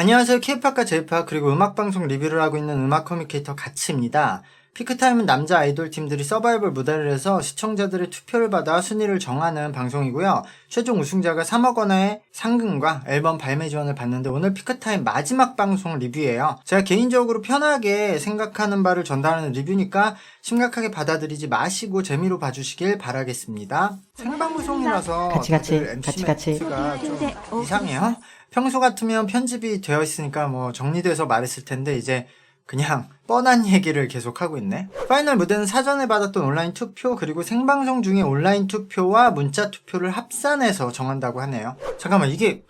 안녕하세요. K-팝과 J-팝 그리고 음악방송 리뷰를 하고 있는 음악 커뮤니케이터 가츠입니다. 피크타임은 남자 아이돌 팀들이 서바이벌 무대를 해서 시청자들의 투표를 받아 순위를 정하는 방송이고요. 최종 우승자가 3억 원의 상금과 앨범 발매 지원을 받는데 오늘 피크타임 마지막 방송 리뷰예요. 제가 개인적으로 편하게 생각하는 바를 전달하는 리뷰니까 심각하게 받아들이지 마시고 재미로 봐주시길 바라겠습니다. 생방송이라서 같이 MC 멘트가 좀 이상해요. 평소 같으면 편집이 되어 있으니까 뭐 정리돼서 말했을 텐데 이제 그냥 뻔한 얘기를 계속하고 있네. 파이널 무대는 사전에 받았던 온라인 투표 그리고 생방송 중에 온라인 투표와 문자 투표를 합산해서 정한다고 하네요. 잠깐만, 이게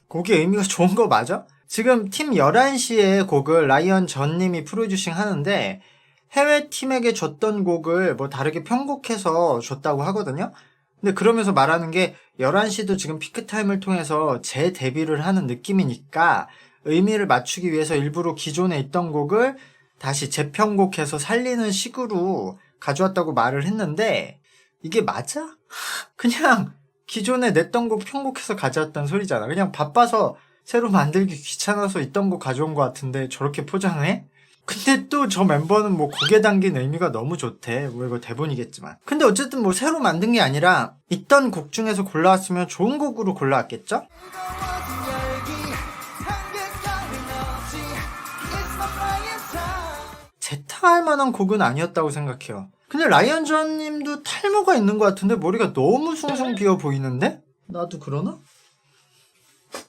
곡의 의미가 좋은 거 맞아? 지금 팀 11시에 곡을 라이언 전님이 프로듀싱 하는데 해외 팀에게 줬던 곡을 뭐 다르게 편곡해서 줬다고 하거든요. 근데 그러면서 말하는 게 11시도 지금 피크타임을 통해서 재데뷔를 하는 느낌이니까 의미를 맞추기 위해서 일부러 기존에 있던 곡을 다시 재편곡해서 살리는 식으로 가져왔다고 말을 했는데 이게 맞아? 그냥 기존에 냈던 곡 편곡해서 가져왔단 소리잖아. 그냥 바빠서 새로 만들기 귀찮아서 있던 곡 가져온 것 같은데 저렇게 포장해? 근데 또 저 멤버는 뭐 곡에 담긴 의미가 너무 좋대. 뭐 이거 대본이겠지만. 근데 어쨌든 뭐 새로 만든 게 아니라 있던 곡 중에서 골라왔으면 좋은 곡으로 골라왔겠죠? 재타할 만한 곡은 아니었다고 생각해요. 근데 라이언 존님도 탈모가 있는 것 같은데 머리가 너무 숭숭 비어 보이는데? 나도 그러나?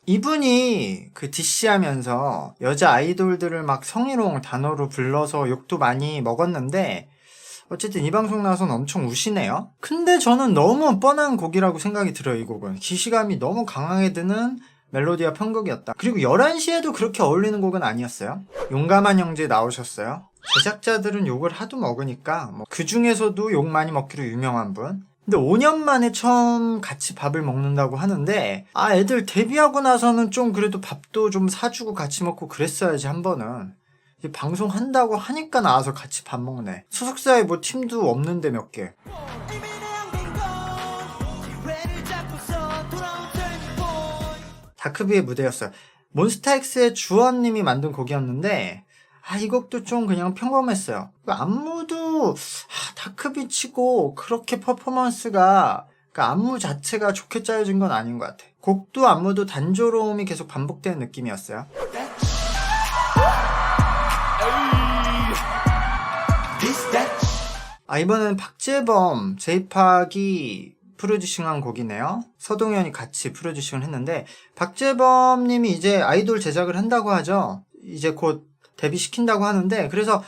이분이 그 디시하면서 여자 아이돌들을 막 성희롱 단어로 불러서 욕도 많이 먹었는데 어쨌든 이 방송 나와서는 엄청 우시네요. 근데 저는 너무 뻔한 곡이라고 생각이 들어요. 이 곡은 기시감이 너무 강하게 드는 멜로디와 편곡이었다. 그리고 11시에도 그렇게 어울리는 곡은 아니었어요. 용감한 형제 나오셨어요. 제작자들은 욕을 하도 먹으니까 뭐 그 중에서도 욕 많이 먹기로 유명한 분. 근데 5년 만에 처음 같이 밥을 먹는다고 하는데 애들 데뷔하고 나서는 좀 그래도 밥도 좀 사주고 같이 먹고 그랬어야지 한 번은. 이제 방송한다고 하니까 나와서 같이 밥 먹네. 소속사에 뭐 팀도 없는데 몇 개. 다크비의 무대였어요. 몬스타엑스의 주원님이 만든 곡이었는데 이 곡도 좀 그냥 평범했어요. 안무도 다크비 치고 그렇게 퍼포먼스가 안무 자체가 좋게 짜여진 건 아닌 것 같아. 곡도 안무도 단조로움이 계속 반복되는 느낌이었어요. 이번에는 박재범, 제이팍이 프로듀싱한 곡이네요. 서동현이 같이 프로듀싱을 했는데 박재범님이 이제 아이돌 제작을 한다고 하죠. 이제 곧 데뷔시킨다고 하는데 그래서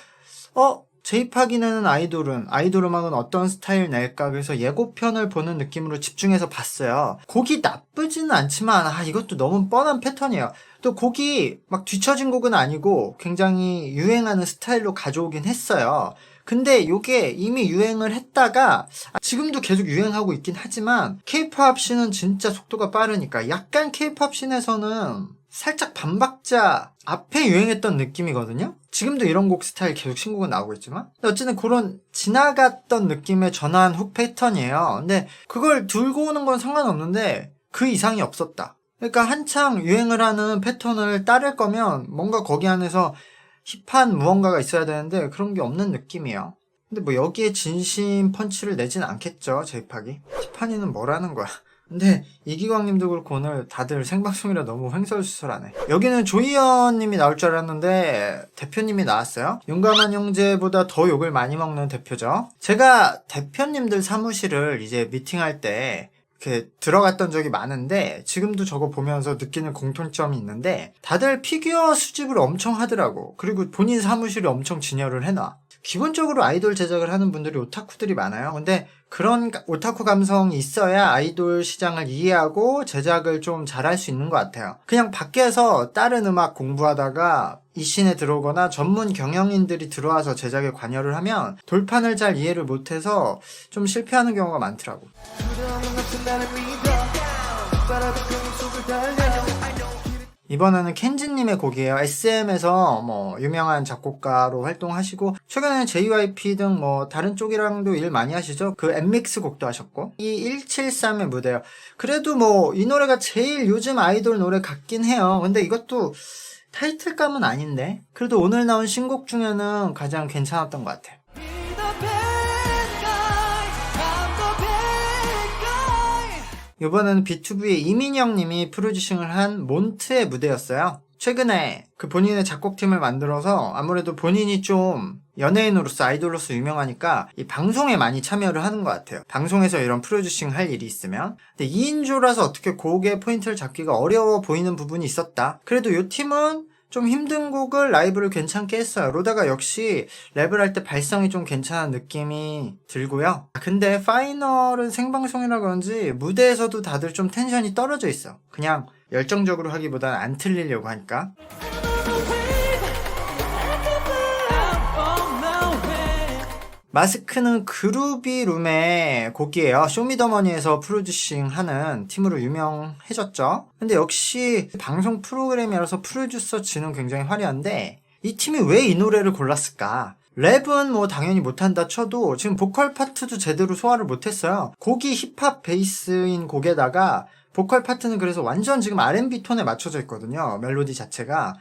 제이팍이 내는 아이돌 음악은 어떤 스타일 낼까 그래서 예고편을 보는 느낌으로 집중해서 봤어요. 곡이 나쁘지는 않지만 이것도 너무 뻔한 패턴이에요. 또 곡이 막 뒤처진 곡은 아니고 굉장히 유행하는 스타일로 가져오긴 했어요. 근데 요게 이미 유행을 했다가 지금도 계속 유행하고 있긴 하지만 K-팝 씬은 진짜 속도가 빠르니까 약간 K-팝 씬에서는 살짝 반박자 앞에 유행했던 느낌이거든요. 지금도 이런 곡 스타일 계속 신곡은 나오고 있지만 어쨌든 그런 지나갔던 느낌의 전환 훅 패턴이에요. 근데 그걸 들고 오는 건 상관없는데 그 이상이 없었다. 그러니까 한창 유행을 하는 패턴을 따를 거면 뭔가 거기 안에서 힙한 무언가가 있어야 되는데 그런 게 없는 느낌이에요. 근데 뭐 여기에 진심 펀치를 내진 않겠죠, 제이팍이. 힙한이는 뭐라는 거야. 근데 이기광님도 그렇고 오늘 다들 생방송이라 너무 횡설수설하네. 여기는 조이연님이 나올 줄 알았는데 대표님이 나왔어요. 용감한 형제보다 더 욕을 많이 먹는 대표죠. 제가 대표님들 사무실을 이제 미팅할 때 이렇게 들어갔던 적이 많은데 지금도 저거 보면서 느끼는 공통점이 있는데 다들 피규어 수집을 엄청 하더라고. 그리고 본인 사무실에 엄청 진열을 해놔. 기본적으로 아이돌 제작을 하는 분들이 오타쿠들이 많아요. 근데 그런 오타쿠 감성이 있어야 아이돌 시장을 이해하고 제작을 좀 잘할 수 있는 것 같아요. 그냥 밖에서 다른 음악 공부하다가 이 씬에 들어오거나 전문 경영인들이 들어와서 제작에 관여를 하면 돌판을 잘 이해를 못해서 좀 실패하는 경우가 많더라고. 이번에는 켄지님의 곡이에요. SM에서 유명한 작곡가로 활동하시고 최근에는 JYP 등 다른 쪽이랑도 일 많이 하시죠. 그 엠믹스 곡도 하셨고 이 173의 무대요. 그래도 이 노래가 제일 요즘 아이돌 노래 같긴 해요. 근데 이것도 타이틀감은 아닌데 그래도 오늘 나온 신곡 중에는 가장 괜찮았던 것 같아요. 이번에는 B2B의 이민영 님이 프로듀싱을 한 몬트의 무대였어요. 최근에 그 본인의 작곡팀을 만들어서 아무래도 본인이 좀 연예인으로서 아이돌로서 유명하니까 이 방송에 많이 참여를 하는 것 같아요. 방송에서 이런 프로듀싱 할 일이 있으면. 근데 2인조라서 어떻게 곡의 포인트를 잡기가 어려워 보이는 부분이 있었다. 그래도 이 팀은 좀 힘든 곡을 라이브를 괜찮게 했어요. 로다가 역시 랩을 할 때 발성이 좀 괜찮은 느낌이 들고요. 근데 파이널은 생방송이라 그런지 무대에서도 다들 좀 텐션이 떨어져 있어. 그냥 열정적으로 하기보다는 안 틀리려고 하니까. 마스크는 그루비룸의 곡이에요. 쇼미더머니에서 프로듀싱하는 팀으로 유명해졌죠. 근데 역시 방송 프로그램이라서 프로듀서진은 굉장히 화려한데 이 팀이 왜 이 노래를 골랐을까? 랩은 뭐 당연히 못한다 쳐도 지금 보컬 파트도 제대로 소화를 못했어요. 곡이 힙합 베이스인 곡에다가 보컬 파트는 그래서 완전 지금 R&B 톤에 맞춰져 있거든요. 멜로디 자체가.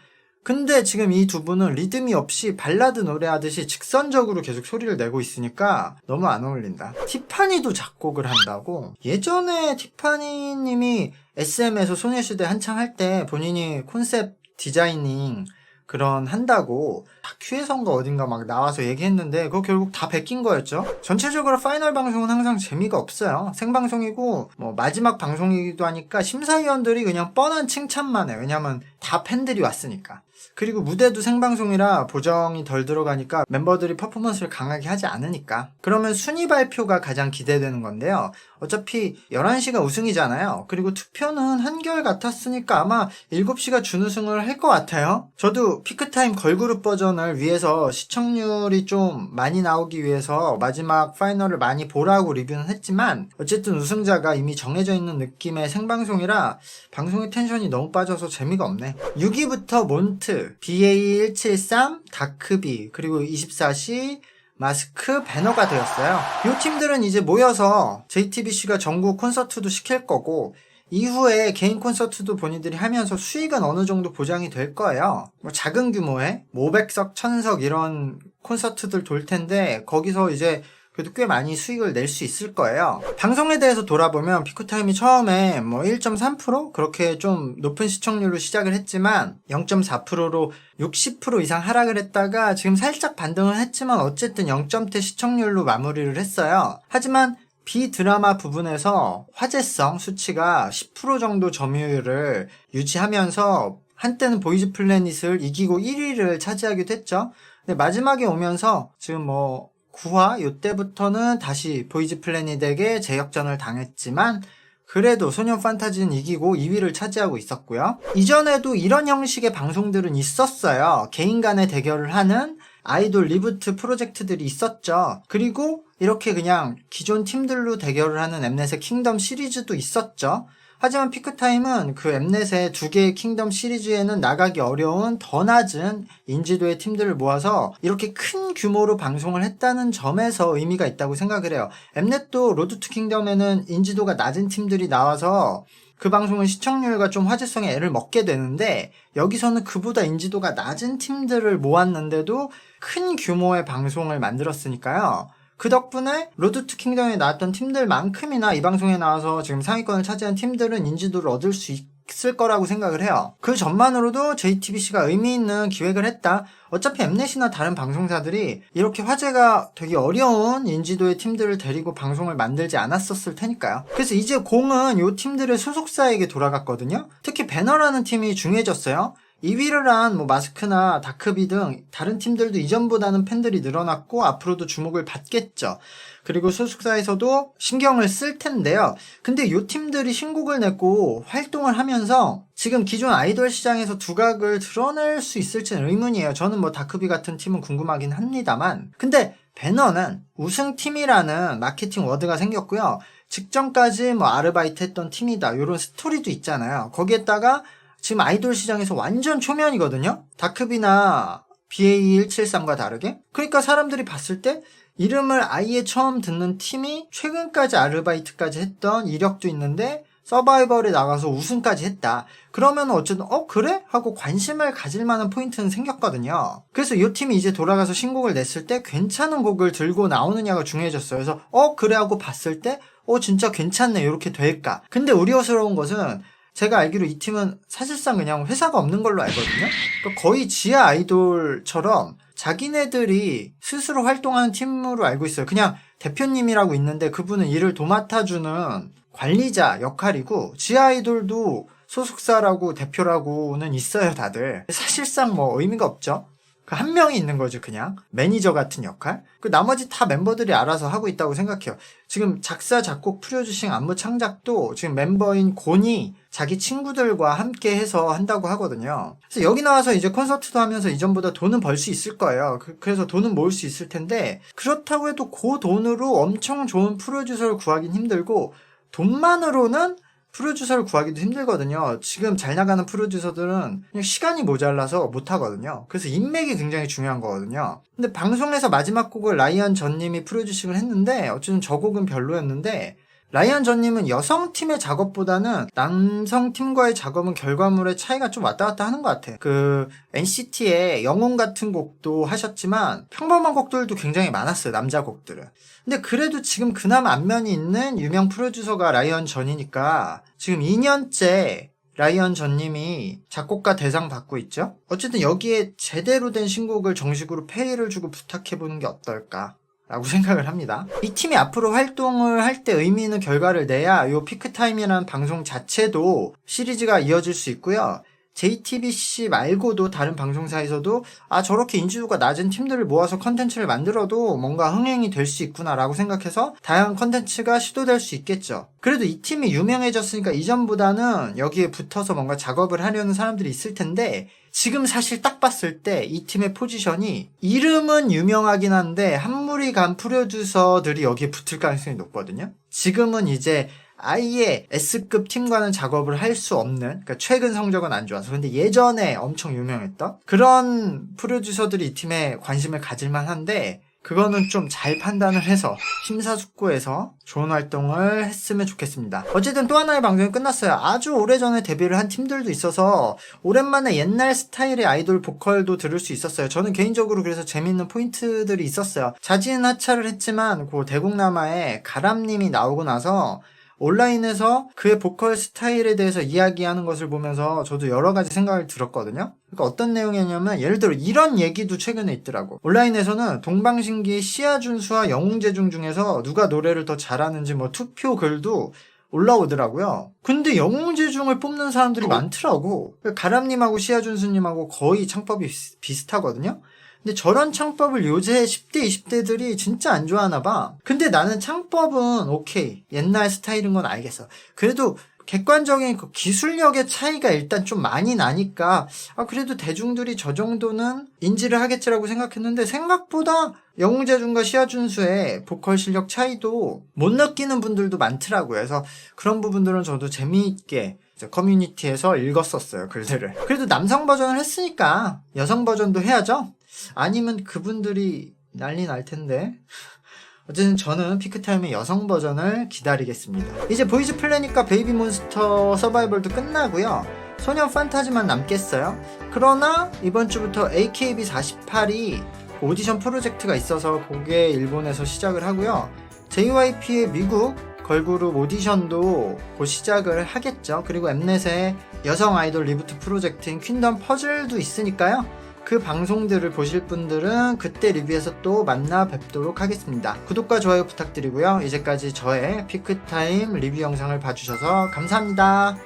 근데 지금 이 두 분은 리듬이 없이 발라드 노래하듯이 직선적으로 계속 소리를 내고 있으니까 너무 안 어울린다. 티파니도 작곡을 한다고? 예전에 티파니 님이 SM에서 소녀시대 한창 할 때 본인이 콘셉트 디자이닝 그런 한다고 다큐에선가 어딘가 막 나와서 얘기했는데 그거 결국 다 베낀 거였죠. 전체적으로 파이널 방송은 항상 재미가 없어요. 생방송이고 뭐 마지막 방송이기도 하니까 심사위원들이 그냥 뻔한 칭찬만 해. 왜냐면 다 팬들이 왔으니까. 그리고 무대도 생방송이라 보정이 덜 들어가니까 멤버들이 퍼포먼스를 강하게 하지 않으니까. 그러면 순위 발표가 가장 기대되는 건데요. 어차피 11시가 우승이잖아요. 그리고 투표는 한결같았으니까 아마 7시가 준우승을 할 것 같아요. 저도 피크타임 걸그룹 버전을 위해서 시청률이 좀 많이 나오기 위해서 마지막 파이널을 많이 보라고 리뷰는 했지만 어쨌든 우승자가 이미 정해져 있는 느낌의 생방송이라 방송의 텐션이 너무 빠져서 재미가 없네. 6위부터 몬트, BA173, 다크비, 그리고 24시, 마스크, 배너가 되었어요. 이 팀들은 이제 모여서 JTBC가 전국 콘서트도 시킬 거고 이후에 개인 콘서트도 본인들이 하면서 수익은 어느 정도 보장이 될 거예요. 뭐 작은 규모의 500석, 1000석 이런 콘서트들 돌 텐데 거기서 이제 그래도 꽤 많이 수익을 낼 수 있을 거예요. 방송에 대해서 돌아보면 피크타임이 처음에 뭐 1.3% 그렇게 좀 높은 시청률로 시작을 했지만 0.4%로 60% 이상 하락을 했다가 지금 살짝 반등을 했지만 어쨌든 0점대 시청률로 마무리를 했어요. 하지만 비드라마 부분에서 화제성 수치가 10% 정도 점유율을 유지하면서 한때는 보이즈 플래닛을 이기고 1위를 차지하기도 했죠. 근데 마지막에 오면서 지금 뭐 9화 요때부터는 다시 보이즈 플래닛에게 재역전을 당했지만 그래도 소년 판타지는 이기고 2위를 차지하고 있었고요. 이전에도 이런 형식의 방송들은 있었어요. 개인 간의 대결을 하는 아이돌 리부트 프로젝트들이 있었죠. 그리고 이렇게 그냥 기존 팀들로 대결을 하는 엠넷의 킹덤 시리즈도 있었죠. 하지만 피크타임은 그 엠넷의 2개의 킹덤 시리즈에는 나가기 어려운 더 낮은 인지도의 팀들을 모아서 이렇게 큰 규모로 방송을 했다는 점에서 의미가 있다고 생각을 해요. 엠넷도 로드 투 킹덤에는 인지도가 낮은 팀들이 나와서 그 방송은 시청률과 좀 화제성에 애를 먹게 되는데 여기서는 그보다 인지도가 낮은 팀들을 모았는데도 큰 규모의 방송을 만들었으니까요. 그 덕분에 로드 투 킹덤에 나왔던 팀들만큼이나 이 방송에 나와서 지금 상위권을 차지한 팀들은 인지도를 얻을 수 있을 거라고 생각을 해요. 그 전만으로도 JTBC가 의미 있는 기획을 했다. 어차피 엠넷이나 다른 방송사들이 이렇게 화제가 되게 어려운 인지도의 팀들을 데리고 방송을 만들지 않았었을 테니까요. 그래서 이제 공은 이 팀들의 소속사에게 돌아갔거든요. 특히 배너라는 팀이 중요해졌어요. 2위를 한 뭐 마스크나 다크비 등 다른 팀들도 이전보다는 팬들이 늘어났고 앞으로도 주목을 받겠죠. 그리고 소속사에서도 신경을 쓸 텐데요. 근데 이 팀들이 신곡을 냈고 활동을 하면서 지금 기존 아이돌 시장에서 두각을 드러낼 수 있을지는 의문이에요. 저는 뭐 다크비 같은 팀은 궁금하긴 합니다만 근데 배너는 우승팀이라는 마케팅 워드가 생겼고요. 직전까지 뭐 아르바이트 했던 팀이다 이런 스토리도 있잖아요. 거기에다가 지금 아이돌 시장에서 완전 초면이거든요. 다크비나 BA173과 다르게. 그러니까 사람들이 봤을 때 이름을 아예 처음 듣는 팀이 최근까지 아르바이트까지 했던 이력도 있는데 서바이벌에 나가서 우승까지 했다. 그러면 어쨌든 그래? 하고 관심을 가질 만한 포인트는 생겼거든요. 그래서 이 팀이 이제 돌아가서 신곡을 냈을 때 괜찮은 곡을 들고 나오느냐가 중요해졌어요. 그래서 그래 하고 봤을 때 진짜 괜찮네 이렇게 될까. 근데 우려스러운 것은 제가 알기로 이 팀은 사실상 그냥 회사가 없는 걸로 알거든요. 그러니까 거의 지하 아이돌처럼 자기네들이 스스로 활동하는 팀으로 알고 있어요. 그냥 대표님이라고 있는데 그분은 일을 도맡아주는 관리자 역할이고 지하 아이돌도 소속사라고 대표라고는 있어요 다들. 사실상 뭐 의미가 없죠. 그 한 명이 있는 거죠. 그냥 매니저 같은 역할. 그 나머지 다 멤버들이 알아서 하고 있다고 생각해요. 지금 작사 작곡 프로듀싱 안무 창작도 지금 멤버인 곤이 자기 친구들과 함께 해서 한다고 하거든요. 그래서 여기 나와서 이제 콘서트도 하면서 이전보다 돈은 벌 수 있을 거예요. 그래서 돈은 모을 수 있을 텐데 그렇다고 해도 그 돈으로 엄청 좋은 프로듀서를 구하긴 힘들고 돈만으로는 프로듀서를 구하기도 힘들거든요. 지금 잘 나가는 프로듀서들은 그냥 시간이 모자라서 못하거든요. 그래서 인맥이 굉장히 중요한 거거든요. 근데 방송에서 마지막 곡을 라이언 전님이 프로듀싱을 했는데 어쨌든 저 곡은 별로였는데 라이언 전님은 여성팀의 작업보다는 남성팀과의 작업은 결과물의 차이가 좀 왔다 갔다 하는 것 같아. 그 NCT의 영혼 같은 곡도 하셨지만 평범한 곡들도 굉장히 많았어요. 남자 곡들은. 근데 그래도 지금 그나마 안면이 있는 유명 프로듀서가 라이언 전이니까 지금 2년째 라이언 전님이 작곡가 대상 받고 있죠. 어쨌든 여기에 제대로 된 신곡을 정식으로 페이를 주고 부탁해보는 게 어떨까 라고 생각을 합니다. 이 팀이 앞으로 활동을 할 때 의미 있는 결과를 내야 요 피크타임이라는 방송 자체도 시리즈가 이어질 수 있고요. JTBC 말고도 다른 방송사에서도 저렇게 인지도가 낮은 팀들을 모아서 컨텐츠를 만들어도 뭔가 흥행이 될 수 있구나라고 생각해서 다양한 컨텐츠가 시도될 수 있겠죠. 그래도 이 팀이 유명해졌으니까 이전보다는 여기에 붙어서 뭔가 작업을 하려는 사람들이 있을 텐데 지금 사실 딱 봤을 때 이 팀의 포지션이 이름은 유명하긴 한데 한물이 간 프로듀서들이 여기에 붙을 가능성이 높거든요. 지금은 이제 아예 S급 팀과는 작업을 할 수 없는, 그러니까 최근 성적은 안 좋아서. 근데 예전에 엄청 유명했던 그런 프로듀서들이 이 팀에 관심을 가질 만한데 그거는 좀 잘 판단을 해서 심사숙고해서 좋은 활동을 했으면 좋겠습니다. 어쨌든 또 하나의 방송이 끝났어요. 아주 오래전에 데뷔를 한 팀들도 있어서 오랜만에 옛날 스타일의 아이돌 보컬도 들을 수 있었어요. 저는 개인적으로 그래서 재밌는 포인트들이 있었어요. 자진하차를 했지만 그 대국남아의 가람님이 나오고 나서 온라인에서 그의 보컬 스타일에 대해서 이야기하는 것을 보면서 저도 여러 가지 생각을 들었거든요. 그러니까 어떤 내용이냐면 예를 들어 이런 얘기도 최근에 있더라고. 온라인에서는 동방신기의 시아준수와 영웅재중 중에서 누가 노래를 더 잘하는지 뭐 투표 글도 올라오더라고요. 근데 영웅재중을 뽑는 사람들이 많더라고. 가람님하고 시아준수님하고 거의 창법이 비슷하거든요. 근데 저런 창법을 요새 10대, 20대들이 진짜 안 좋아하나 봐. 근데 나는 창법은 오케이. 옛날 스타일인 건 알겠어. 그래도 객관적인 그 기술력의 차이가 일단 좀 많이 나니까 그래도 대중들이 저 정도는 인지를 하겠지라고 생각했는데 생각보다 영웅재중과 시아준수의 보컬 실력 차이도 못 느끼는 분들도 많더라고요. 그래서 그런 부분들은 저도 재미있게 커뮤니티에서 읽었었어요. 글들을. 그래도 남성 버전을 했으니까 여성 버전도 해야죠. 아니면 그분들이 난리 날 텐데. 어쨌든 저는 피크타임의 여성 버전을 기다리겠습니다. 이제 보이즈 플래닛과 베이비몬스터 서바이벌도 끝나고요. 소년 판타지만 남겠어요. 그러나 이번 주부터 AKB48이 오디션 프로젝트가 있어서 그게 일본에서 시작을 하고요. JYP의 미국 걸그룹 오디션도 곧 시작을 하겠죠. 그리고 엠넷의 여성 아이돌 리부트 프로젝트인 퀸덤 퍼즐도 있으니까요. 그 방송들을 보실 분들은 그때 리뷰에서 또 만나 뵙도록 하겠습니다. 구독과 좋아요 부탁드리고요. 이제까지 저의 피크타임 리뷰 영상을 봐주셔서 감사합니다.